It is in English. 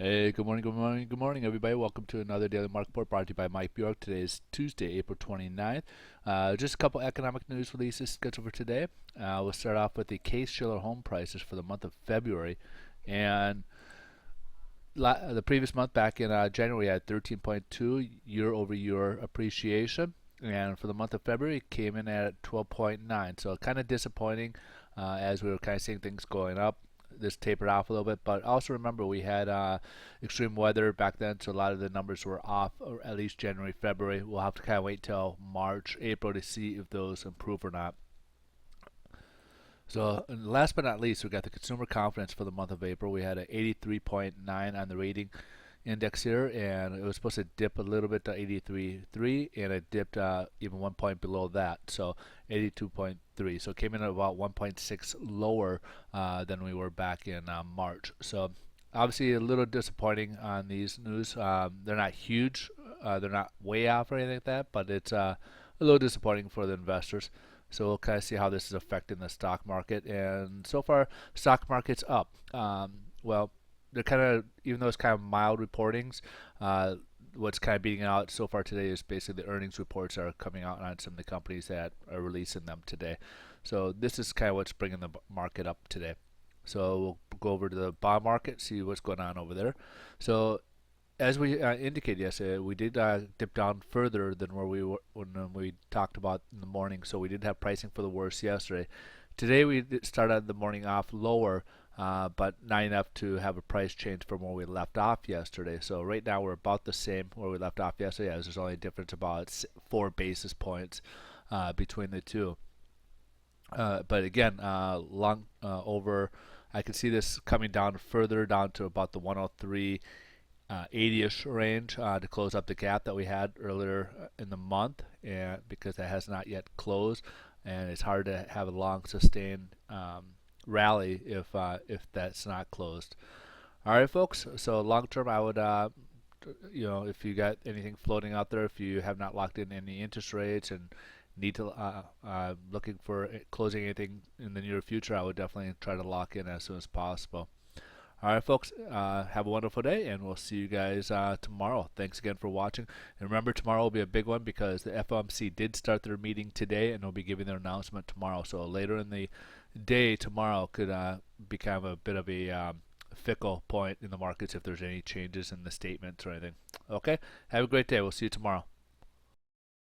Hey, good morning, good morning, good morning, everybody. Welcome to another Daily Market Report brought to you by Mike Bjork. Today is Tuesday, April 29th. Just a couple economic news releases scheduled for today. We'll start off with the Case-Shiller home prices for the month of February. And the previous month, back in January, we had 13.2 year-over-year appreciation. And for the month of February, it came in at 12.9. So kind of disappointing as we were kind of seeing things going up. This tapered off a little bit, but also remember we had extreme weather back then, so a lot of the numbers were off, or at least January, February. We'll have to kind of wait till March, April to see if those improve or not. So last but not least, we got the consumer confidence for the month of April. We had an 83.9 on the rating index here, and it was supposed to dip a little bit to 83.3, and it dipped even 1 point below that, so 82.3. So it came in at about 1.6 lower than we were back in March. So obviously a little disappointing on these news. They're not huge, they're not way off or anything like that, but it's a little disappointing for the investors. So we'll kind of see how this is affecting the stock market. And so far, stock market's up. Well, they're kind of, even though it's kind of mild reportings, what's kind of beating out so far today is basically the earnings reports that are coming out on some of the companies that are releasing them today. So this is kind of what's bringing the market up today. So we'll go over to the bond market, see what's going on over there. So as we indicated yesterday, we did dip down further than where we were when we talked about in the morning. So we did have pricing for the worst yesterday. Today we started the morning off lower, but not enough to have a price change from where we left off yesterday. So right now we're about the same where we left off yesterday, as there's only a difference about 4 basis points between the two. But again, long over, I can see this coming down further down to about the 103. 80-ish range to close up the gap that we had earlier in the month, and because it has not yet closed, and it's hard to have a long sustained rally if that's not closed. All right, folks. So long term, I would if you got anything floating out there, if you have not locked in any interest rates and need to looking for closing anything in the near future, I would definitely try to lock in as soon as possible. All right, folks, have a wonderful day, and we'll see you guys tomorrow. Thanks again for watching. And remember, tomorrow will be a big one because the FOMC did start their meeting today, and they'll be giving their announcement tomorrow. So later in the day tomorrow could become a bit of a fickle point in the markets if there's any changes in the statements or anything. Okay, have a great day. We'll see you tomorrow.